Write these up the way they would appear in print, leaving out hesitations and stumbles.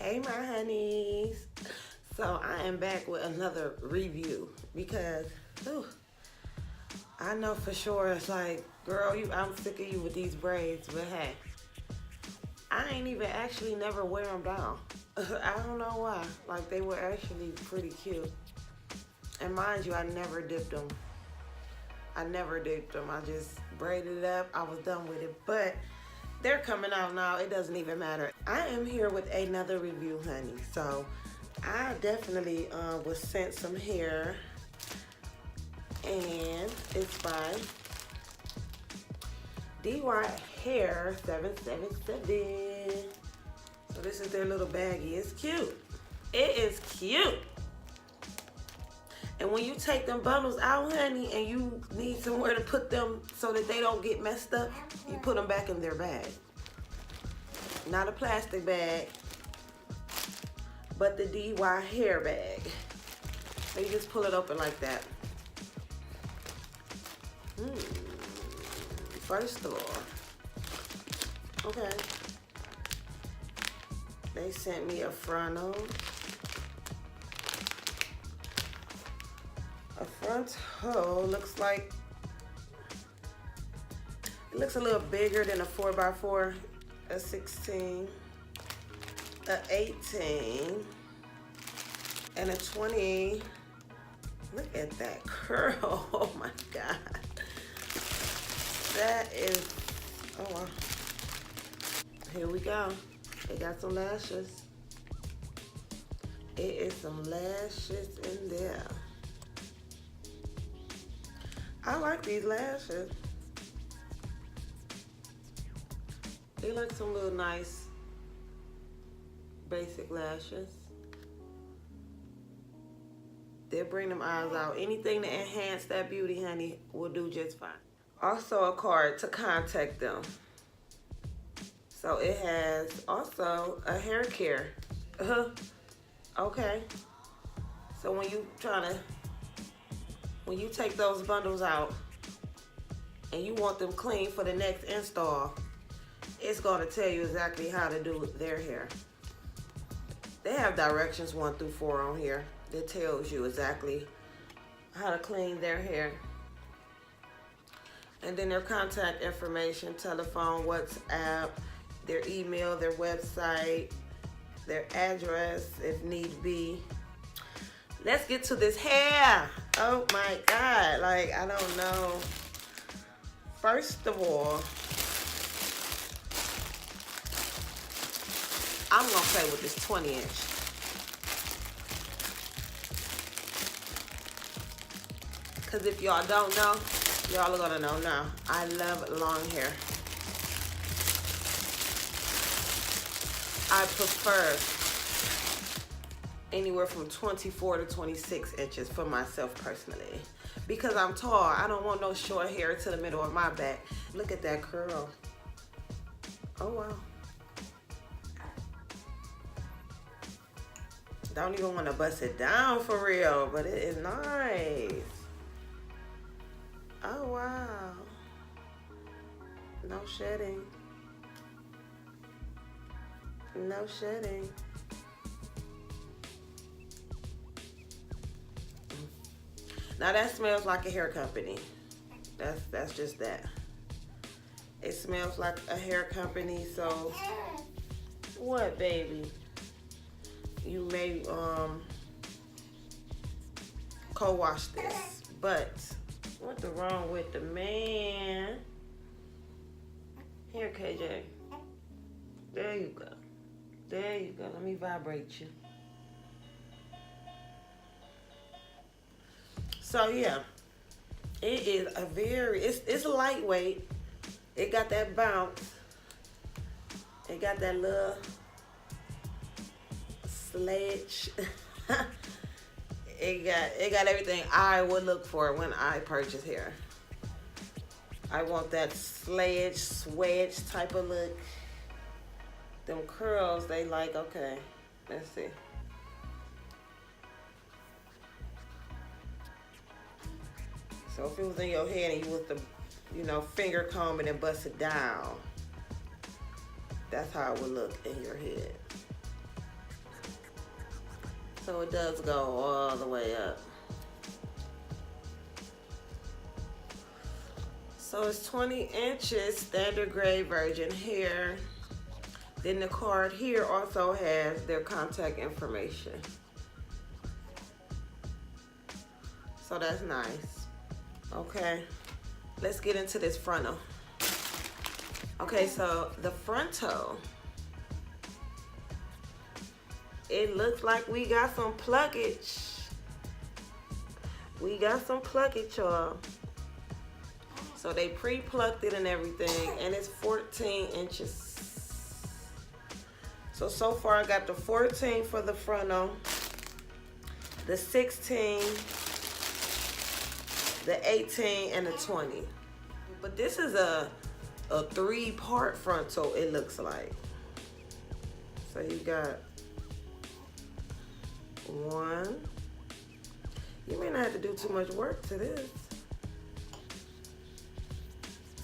Hey my honeys. So I am back with another review because I know for sure it's like, girl, I'm sick of you with these braids, but hey, I ain't even actually never wear them down. I don't know why. Like, they were actually pretty cute. And mind you, I never dipped them. I just braided it up. I was done with it. But they're coming out now. It doesn't even matter. I am here with another review, honey. So I definitely was sent some hair. And it's by DYHAIR777. So this is their little baggie. It's cute. It is cute. And when you take them bundles out, honey, and you need somewhere to put them so that they don't get messed up, you put them back in their bag. Not a plastic bag, but the DY hair bag. So you just pull it open like that. First of all, okay, they sent me a frontal. A frontal looks like, it looks a little bigger than a 4x4, a 16, a 18, and a 20. Look at that curl, oh my God. That is, oh wow. Here we go. They got some lashes. It is some lashes in there. I like these lashes. They like some little nice basic lashes. They'll bring them eyes out. Anything to enhance that beauty, honey, will do just fine. Also a card to contact them. So it has also a hair care. Okay. So when you take those bundles out and you want them clean for the next install, it's going to tell you exactly how to do their hair. They have directions 1 through 4 on here that tells you exactly how to clean their hair. And then their contact information, telephone, WhatsApp, their email, their website, their address if need be. Let's get to this hair. Oh my God, like, I don't know. First of all, I'm gonna play with this 20-inch. Cause if y'all don't know, y'all are gonna know now. I love long hair. I prefer anywhere from 24 to 26 inches for myself personally. Because I'm tall, I don't want no short hair to the middle of my back. Look at that curl. Oh wow. Don't even want to bust it down for real, but it is nice. Oh wow. No shedding. No shedding. Now that smells like a hair company. That's just that. It smells like a hair company, so what, baby? You may co-wash this, but what's wrong with the man? Here, KJ. There you go. There you go. Let me vibrate you. So yeah, it is a it's lightweight. It got that bounce. It got that little sledge. it got everything I would look for when I purchase hair. I want that sledge, swedge type of look. Them curls, they like, okay, let's see. So if it was in your head and you was to, finger comb it and bust it down, that's how it would look in your head. So it does go all the way up. So it's 20 inches, standard grade virgin hair. Then the card here also has their contact information. So that's nice. Okay, let's get into this frontal. Okay, so the frontal, it looks like we got some pluckage. We got some pluckage, y'all. So they pre-plucked it and everything, and it's 14 inches. So far I got the 14 for the frontal, the 16, the 18, and the 20. But this is a 3-part frontal, it looks like. So you got 1. You may not have to do too much work to this.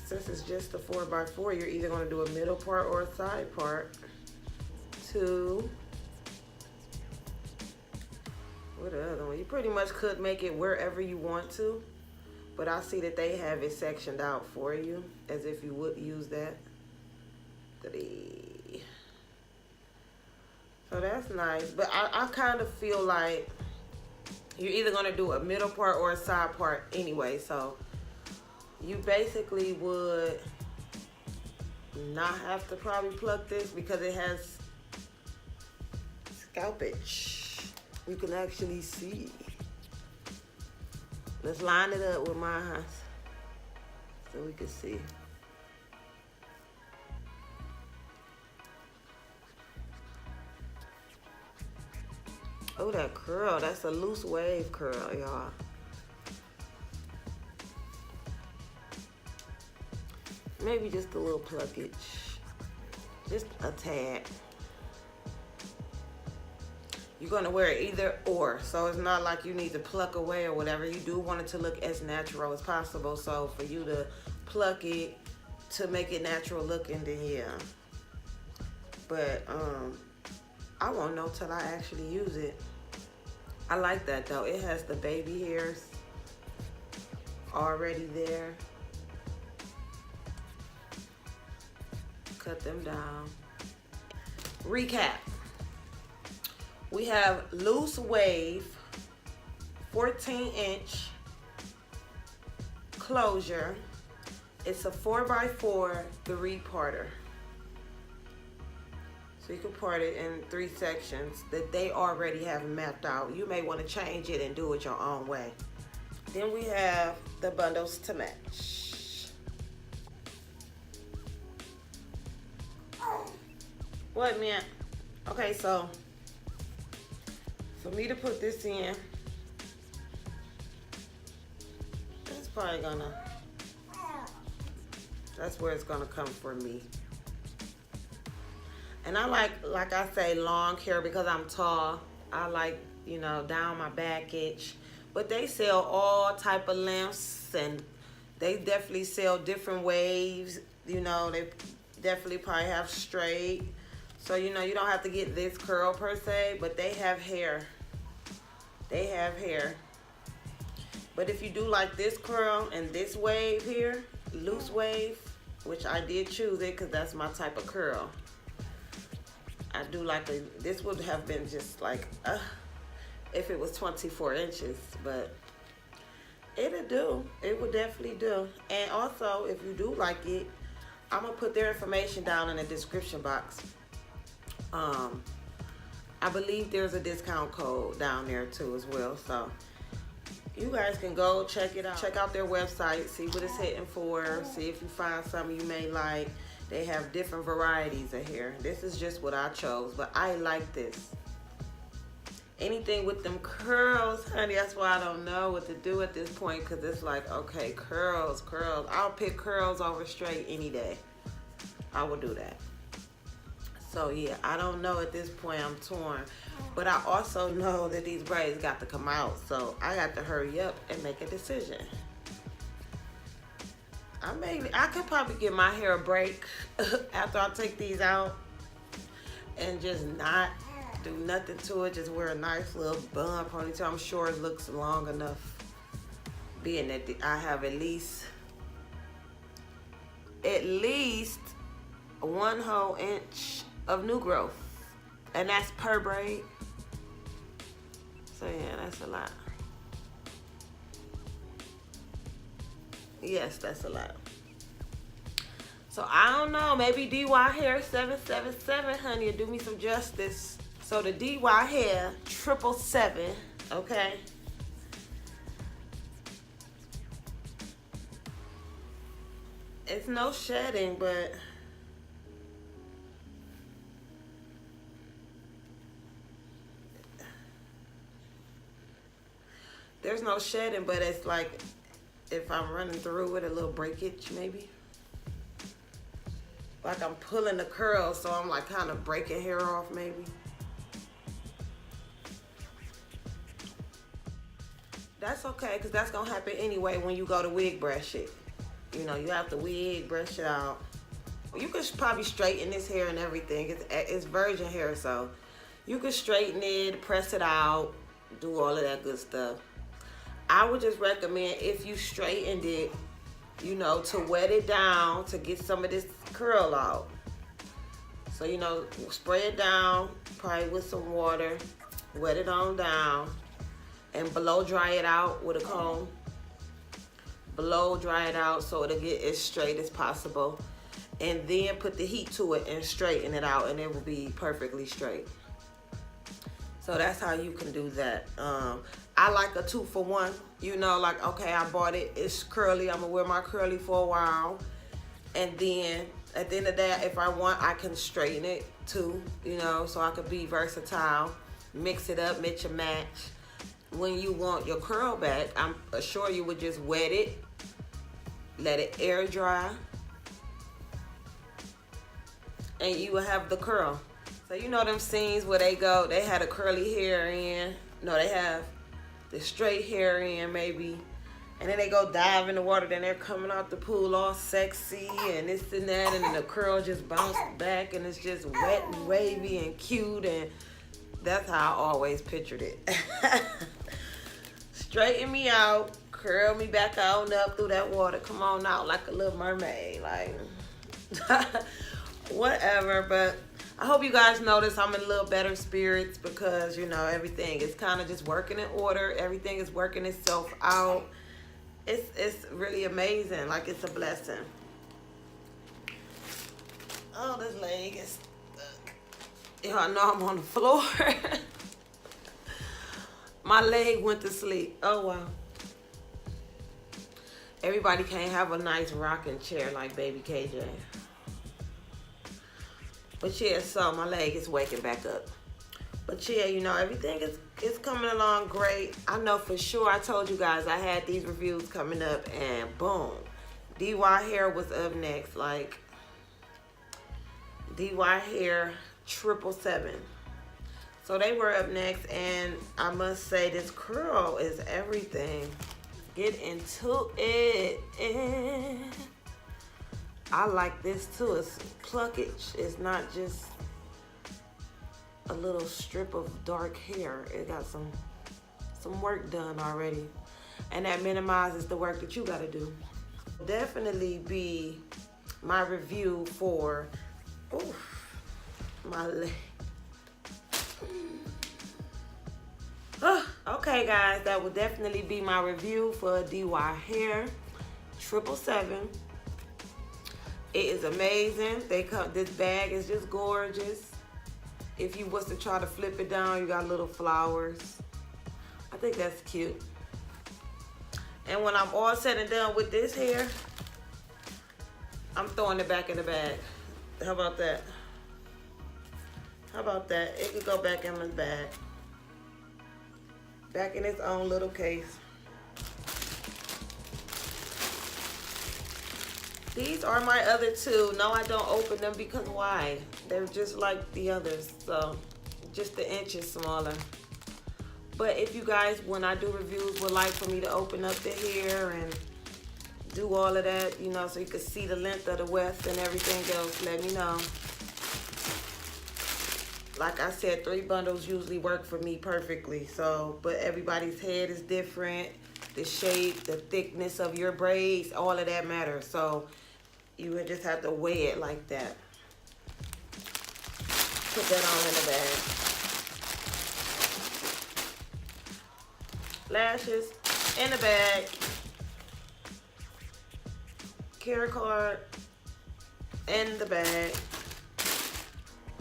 Since it's just a 4x4, you're either going to do a middle part or a side part. 2. What the other one? You pretty much could make it wherever you want to, but I see that they have it sectioned out for you as if you would use that. 3. So that's nice, but I kind of feel like you're either going to do a middle part or a side part anyway, so you basically would not have to probably pluck this because it has scalpage. You can actually see. Let's line it up with mine so we can see. Oh, that curl, that's a loose wave curl, y'all. Maybe just a little pluckage, just a tad. You're gonna wear it either or, so it's not like you need to pluck away or whatever. You do want it to look as natural as possible, so for you to pluck it to make it natural looking, then yeah. But I won't know till I actually use it. I like that though. It has the baby hairs already there. Cut them down. Recap. We have loose wave, 14-inch closure. It's a 4x4 3-parter. So you can part it in 3 sections that they already have mapped out. You may want to change it and do it your own way. Then we have the bundles to match. What, man? Okay, so for me to put this in, it's probably gonna, that's where it's gonna come for me. And I like I say, long hair because I'm tall. I like, you know, down my backage. But they sell all type of lengths, and they definitely sell different waves. You know, they definitely probably have straight. So, you know, you don't have to get this curl per se, but they have hair. They have hair. But if you do like this curl and this wave here, loose wave, which I did choose it because that's my type of curl. I do like this would have been just like, if it was 24 inches, but it'll do. It would definitely do. And also, if you do like it, I'm gonna put their information down in the description box. I believe there's a discount code down there too as well, so you guys can go check it out. Check out their website, see what it's hitting for, see if you find something you may like. They have different varieties of hair. This is just what I chose, but I like this. Anything with them curls, honey, that's why I don't know what to do at this point, because it's like, okay, curls. I'll pick curls over straight any day. I will do that. So yeah, I don't know at this point, I'm torn. But I also know that these braids got to come out, so I got to hurry up and make a decision. I could probably give my hair a break after I take these out and just not do nothing to it. Just wear a nice little bun ponytail. I'm sure it looks long enough, being that I have at least 1 whole inch of new growth, and that's per braid. So yeah, that's a lot. Yes, that's a lot. So I don't know, maybe DYHAIR777, honey, will do me some justice. So the DYHAIR777, okay? It's no shedding, but there's no shedding, but it's like if I'm running through with a little breakage, maybe. Like I'm pulling the curls, so I'm like kind of breaking hair off, maybe. That's okay, because that's going to happen anyway when you go to wig brush it. You know, you have to wig brush it out. You could probably straighten this hair and everything. It's virgin hair, so you could straighten it, press it out, do all of that good stuff. I would just recommend, if you straightened it, you know, to wet it down to get some of this curl out. So, you know, spray it down, probably with some water, wet it on down, and blow dry it out with a comb. Blow dry it out so it'll get as straight as possible. And then put the heat to it and straighten it out, and it will be perfectly straight. So that's how you can do that. I like a 2-for-1. You know, like, okay, I bought it, it's curly, I'm gonna wear my curly for a while. And then at the end of the day, if I want, I can straighten it too, you know, so I could be versatile. Mix it up, mix and match. When you want your curl back, I'm sure you would just wet it, let it air dry, and you will have the curl. So you know them scenes where they had a curly hair in, no, they have the straight hair in maybe, and then they go dive in the water, then they're coming out the pool all sexy and this and that, and then the curl just bounced back and it's just wet and wavy and cute, and that's how I always pictured it. Straighten me out, curl me back on up through that water, come on out like a little mermaid, like whatever. But I hope you guys notice I'm in a little better spirits, because, you know, everything is kind of just working in order. Everything is working itself out. It's really amazing. Like, it's a blessing. Oh, this leg is stuck. Yeah, I know I'm on the floor. My leg went to sleep. Oh, wow. Everybody can't have a nice rocking chair like baby KJ. But yeah, so my leg is waking back up. But yeah, you know, everything is coming along great. I know for sure, I told you guys I had these reviews coming up, and boom, DYHAIR was up next. Like, DYHAIR777. So they were up next, and I must say this curl is everything. Get into it. I like this too. It's pluckage. It's not just a little strip of dark hair. It got some work done already, and that minimizes the work that you got to do. Definitely be my review for my leg. Okay, guys, that will definitely be my review for DYHAIR777. It is amazing. This bag is just gorgeous. If you was to try to flip it down, you got little flowers. I think that's cute. And when I'm all said and done with this hair, I'm throwing it back in the bag. How about that? How about that? It could go back in my bag. Back in its own little case. These are my other two. No, I don't open them because why? They're just like the others, so just the inches smaller. But if you guys, when I do reviews, would like for me to open up the hair and do all of that, you know, so you can see the length of the weft and everything else, let me know. like I said, 3 bundles usually work for me perfectly. So, but everybody's head is different. The shape, the thickness of your braids, all of that matters. So you would just have to weigh it like that. Put that on in the bag. Lashes in the bag. Care card in the bag.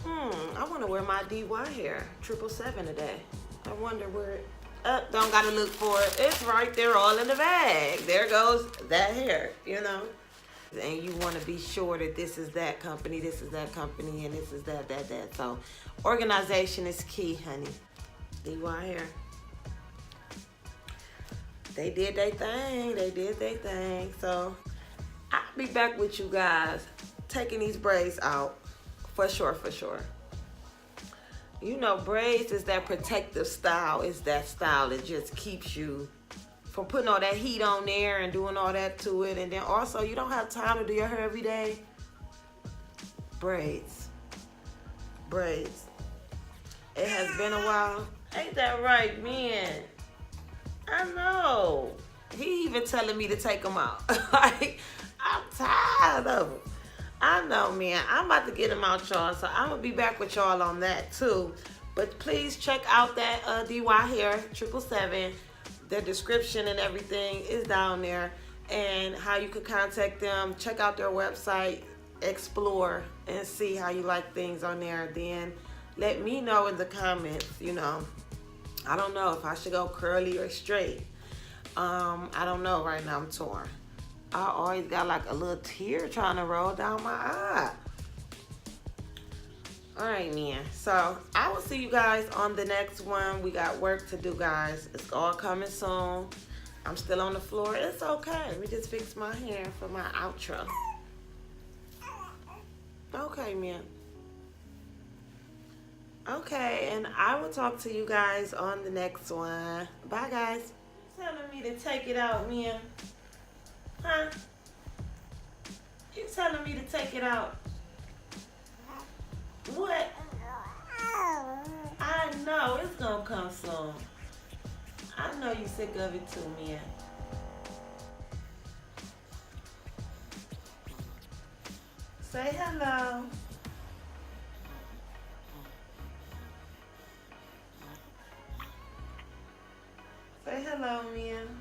I want to wear my DYHAIR777 today. I wonder where it... don't gotta look for it. It's right there, all in the bag. There goes that hair, you know. And you want to be sure that this is that company, this is that company, and this is that. So organization is key, honey. DYHAIR. They did their thing. They did their thing. So I'll be back with you guys taking these braids out. For sure, for sure. You know, braids is that protective style. It's that style that just keeps you from putting all that heat on there and doing all that to it. And then also, you don't have time to do your hair every day. Braids. Braids. It has been a while. Ain't that right, man? I know. He even telling me to take them out. Like, I'm tired of them. I know, man. I'm about to get them out, y'all. So I'm going to be back with y'all on that, too. But please check out that DYHAIR777. The description and everything is down there. And how you could contact them. Check out their website. Explore and see how you like things on there. Then let me know in the comments, you know. I don't know if I should go curly or straight. I don't know right now. I'm torn. I always got like a little tear trying to roll down my eye. All right, man. So I will see you guys on the next one. We got work to do, guys. It's all coming soon. I'm still on the floor. It's okay. We just fixed my hair for my outro. Okay, man. Okay, and I will talk to you guys on the next one. Bye, guys. You telling me to take it out, man? Huh? You telling me to take it out? What? I know, it's gonna come soon. I know you sick of it too, man. Say hello. Say hello, man.